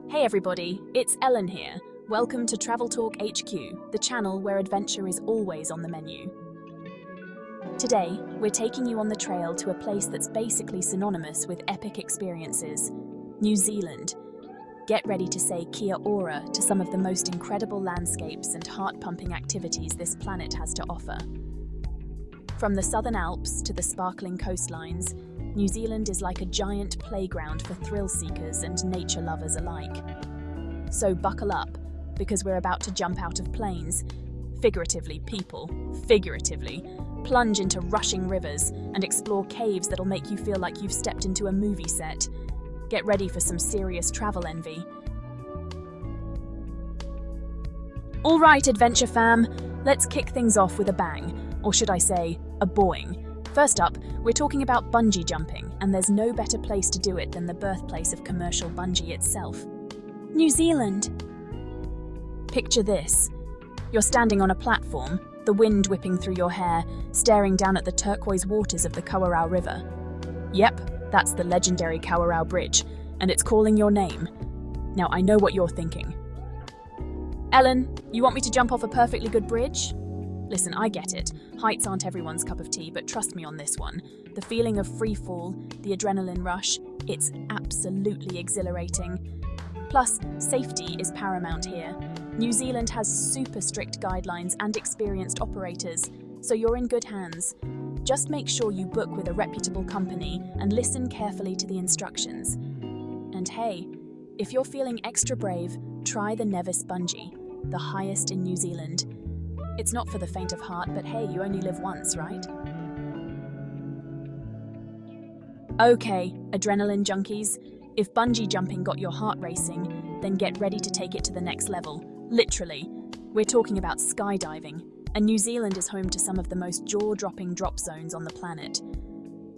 Hey everybody, it's Ellen here. Welcome to Travel Talk HQ, the channel where adventure is always on the menu. Today, we're taking you on the trail to a place that's basically synonymous with epic experiences, New Zealand. Get ready to say kia ora to some of the most incredible landscapes and heart-pumping activities this planet has to offer. From the Southern Alps to the sparkling coastlines, New Zealand is like a giant playground for thrill-seekers and nature lovers alike. So buckle up, because we're about to jump out of planes, figuratively, plunge into rushing rivers and explore caves that'll make you feel like you've stepped into a movie set. Get ready for some serious travel envy. All right, adventure fam, let's kick things off with a bang, or should I say, a boing. First up, we're talking about bungee jumping, and there's no better place to do it than the birthplace of commercial bungee itself. New Zealand. Picture this. You're standing on a platform, the wind whipping through your hair, staring down at the turquoise waters of the Kawarau River. Yep, that's the legendary Kawarau Bridge, and it's calling your name. Now I know what you're thinking. Ellen, you want me to jump off a perfectly good bridge? Listen, I get it. Heights aren't everyone's cup of tea, but trust me on this one. The feeling of free fall, the adrenaline rush, it's absolutely exhilarating. Plus, safety is paramount here. New Zealand has super strict guidelines and experienced operators, so you're in good hands. Just make sure you book with a reputable company and listen carefully to the instructions. And hey, if you're feeling extra brave, try the Nevis Bungee, the highest in New Zealand. It's not for the faint of heart, but hey, you only live once, right? Okay, adrenaline junkies, if bungee jumping got your heart racing, then get ready to take it to the next level. Literally. We're talking about skydiving, and New Zealand is home to some of the most jaw-dropping drop zones on the planet.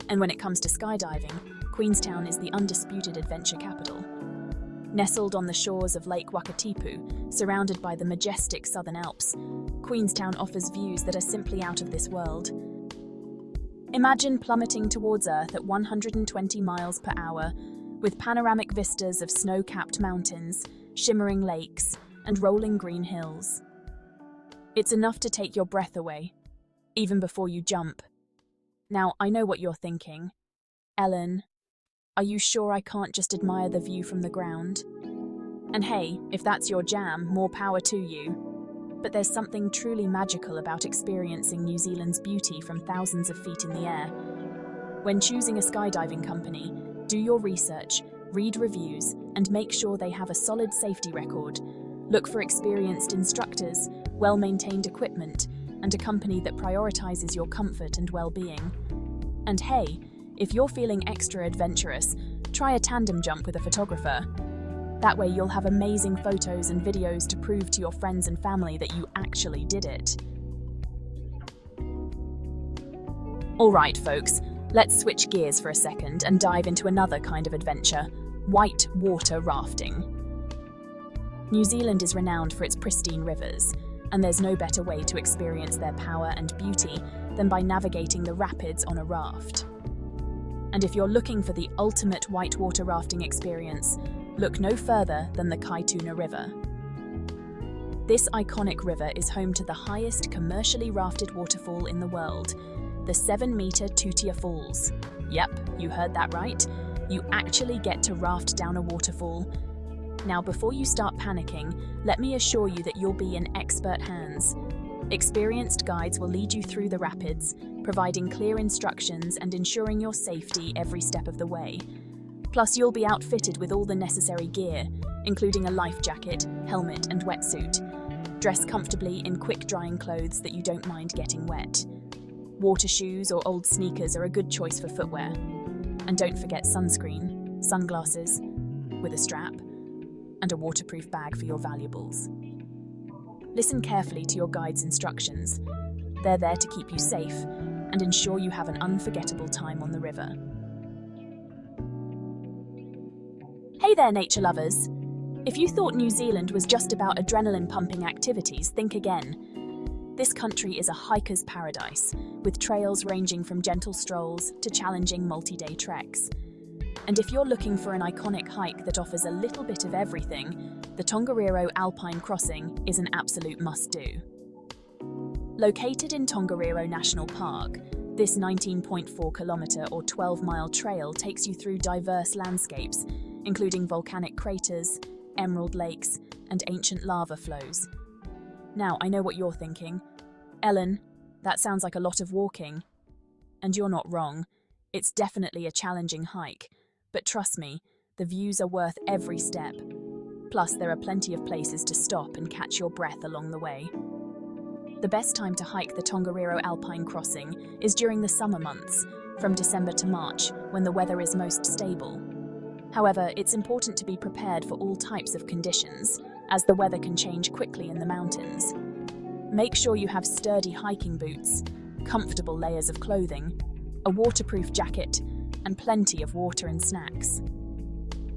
And when it comes to skydiving, Queenstown is the undisputed adventure capital. Nestled on the shores of Lake Wakatipu, surrounded by the majestic Southern Alps, Queenstown offers views that are simply out of this world. Imagine plummeting towards Earth at 120 miles per hour, with panoramic vistas of snow-capped mountains, shimmering lakes, and rolling green hills. It's enough to take your breath away, even before you jump. Now, I know what you're thinking. Ellen, are you sure I can't just admire the view from the ground? And hey, if that's your jam, more power to you. But there's something truly magical about experiencing New Zealand's beauty from thousands of feet in the air. When choosing a skydiving company, do your research, read reviews, and make sure they have a solid safety record. Look for experienced instructors, well-maintained equipment, and a company that prioritizes your comfort and well-being. And hey, if you're feeling extra adventurous, try a tandem jump with a photographer. That way you'll have amazing photos and videos to prove to your friends and family that you actually did it. Alright folks, let's switch gears for a second and dive into another kind of adventure, white water rafting. New Zealand is renowned for its pristine rivers, and there's no better way to experience their power and beauty than by navigating the rapids on a raft. And if you're looking for the ultimate whitewater rafting experience, look no further than the Kaituna River. This iconic river is home to the highest commercially rafted waterfall in the world, the 7-meter Tutia Falls. Yep, you heard that right. You actually get to raft down a waterfall. Now, before you start panicking, let me assure you that you'll be in expert hands. Experienced guides will lead you through the rapids, providing clear instructions and ensuring your safety every step of the way. Plus, you'll be outfitted with all the necessary gear, including a life jacket, helmet, and wetsuit. Dress comfortably in quick-drying clothes that you don't mind getting wet. Water shoes or old sneakers are a good choice for footwear. And don't forget sunscreen, sunglasses, with a strap, and a waterproof bag for your valuables. Listen carefully to your guide's instructions. They're there to keep you safe and ensure you have an unforgettable time on the river. Hey there, nature lovers! If you thought New Zealand was just about adrenaline-pumping activities, think again. This country is a hiker's paradise, with trails ranging from gentle strolls to challenging multi-day treks. And if you're looking for an iconic hike that offers a little bit of everything, the Tongariro Alpine Crossing is an absolute must-do. Located in Tongariro National Park, this 19.4-kilometre or 12-mile trail takes you through diverse landscapes, including volcanic craters, emerald lakes, and ancient lava flows. Now, I know what you're thinking. Ellen, that sounds like a lot of walking. And you're not wrong. It's definitely a challenging hike. But trust me, the views are worth every step. Plus, there are plenty of places to stop and catch your breath along the way. The best time to hike the Tongariro Alpine Crossing is during the summer months, from December to March, when the weather is most stable. However, it's important to be prepared for all types of conditions, as the weather can change quickly in the mountains. Make sure you have sturdy hiking boots, comfortable layers of clothing, a waterproof jacket, and plenty of water and snacks.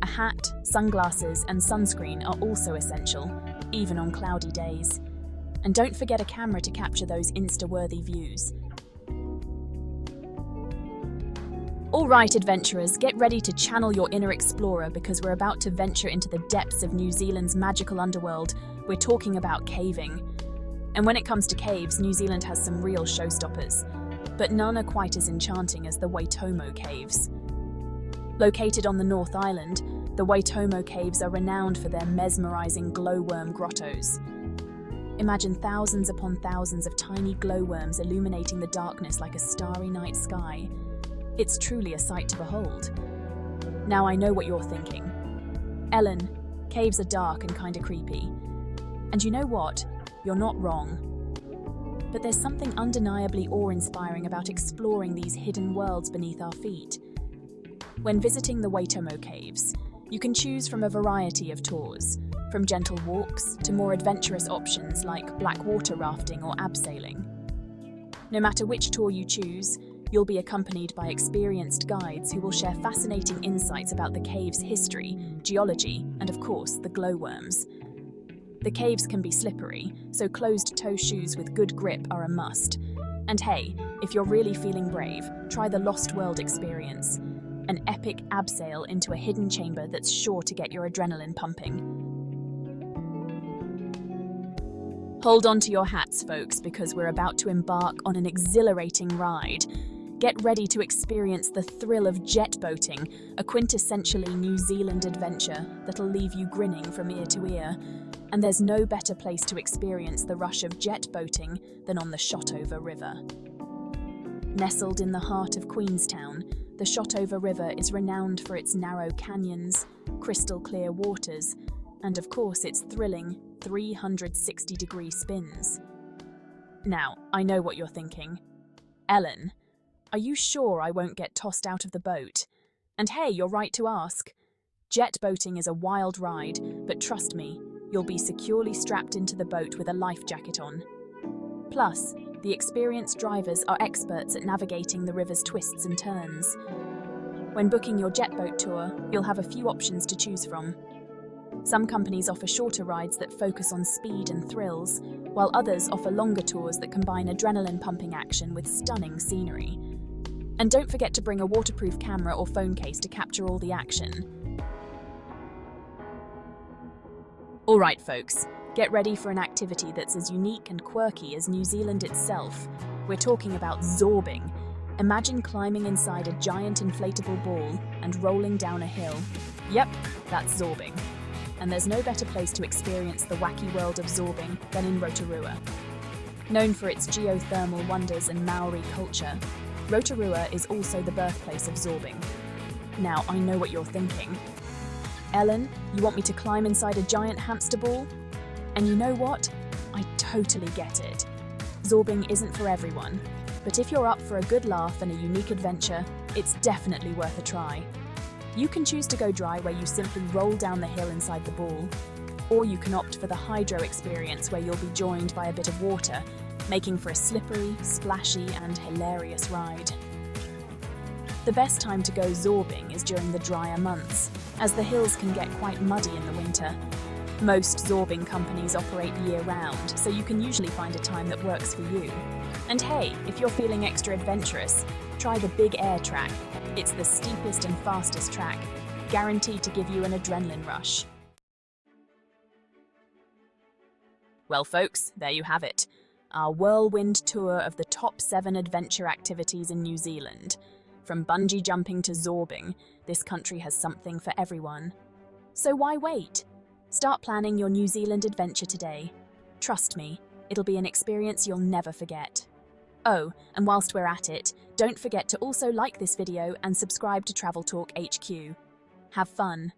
A hat, sunglasses, and sunscreen are also essential, even on cloudy days. And don't forget a camera to capture those Insta-worthy views. All right, adventurers, get ready to channel your inner explorer because we're about to venture into the depths of New Zealand's magical underworld. We're talking about caving. And when it comes to caves, New Zealand has some real showstoppers, but none are quite as enchanting as the Waitomo Caves. Located on the North Island, the Waitomo Caves are renowned for their mesmerizing glowworm grottos. Imagine thousands upon thousands of tiny glowworms illuminating the darkness like a starry night sky. It's truly a sight to behold. Now I know what you're thinking. Ellen, caves are dark and kinda creepy. And you know what? You're not wrong. But there's something undeniably awe-inspiring about exploring these hidden worlds beneath our feet. When visiting the Waitomo Caves, you can choose from a variety of tours, from gentle walks to more adventurous options like blackwater rafting or abseiling. No matter which tour you choose, you'll be accompanied by experienced guides who will share fascinating insights about the cave's history, geology, and of course, the glowworms. The caves can be slippery, so closed-toe shoes with good grip are a must. And hey, if you're really feeling brave, try the Lost World experience, an epic abseil into a hidden chamber that's sure to get your adrenaline pumping. Hold on to your hats, folks, because we're about to embark on an exhilarating ride. Get ready to experience the thrill of jet boating, a quintessentially New Zealand adventure that'll leave you grinning from ear to ear. And there's no better place to experience the rush of jet boating than on the Shotover River. Nestled in the heart of Queenstown, the Shotover River is renowned for its narrow canyons, crystal-clear waters, and of course its thrilling 360-degree spins. Now, I know what you're thinking. Ellen, are you sure I won't get tossed out of the boat? And hey, you're right to ask. Jet boating is a wild ride, but trust me, you'll be securely strapped into the boat with a life jacket on. Plus, the experienced drivers are experts at navigating the river's twists and turns. When booking your jet boat tour, you'll have a few options to choose from. Some companies offer shorter rides that focus on speed and thrills, while others offer longer tours that combine adrenaline-pumping action with stunning scenery. And don't forget to bring a waterproof camera or phone case to capture all the action. All right, folks, get ready for an activity that's as unique and quirky as New Zealand itself. We're talking about Zorbing. Imagine climbing inside a giant inflatable ball and rolling down a hill. Yep, that's Zorbing. And there's no better place to experience the wacky world of Zorbing than in Rotorua. Known for its geothermal wonders and Maori culture, Rotorua is also the birthplace of Zorbing. Now, I know what you're thinking. Ellen, you want me to climb inside a giant hamster ball? And you know what? I totally get it. Zorbing isn't for everyone, but if you're up for a good laugh and a unique adventure, it's definitely worth a try. You can choose to go dry where you simply roll down the hill inside the ball, or you can opt for the hydro experience where you'll be joined by a bit of water, making for a slippery, splashy, and hilarious ride. The best time to go Zorbing is during the drier months, as the hills can get quite muddy in the winter. Most Zorbing companies operate year-round, so you can usually find a time that works for you. And hey, if you're feeling extra adventurous, try the Big Air Track, It's the steepest and fastest track, guaranteed to give you an adrenaline rush. Well, folks, there you have it. Our whirlwind tour of the top 7 adventure activities in New Zealand. From bungee jumping to zorbing, this country has something for everyone. So why wait? Start planning your New Zealand adventure today. Trust me, it'll be an experience you'll never forget. Oh, and whilst we're at it, don't forget to also like this video and subscribe to Travel Talk HQ. Have fun!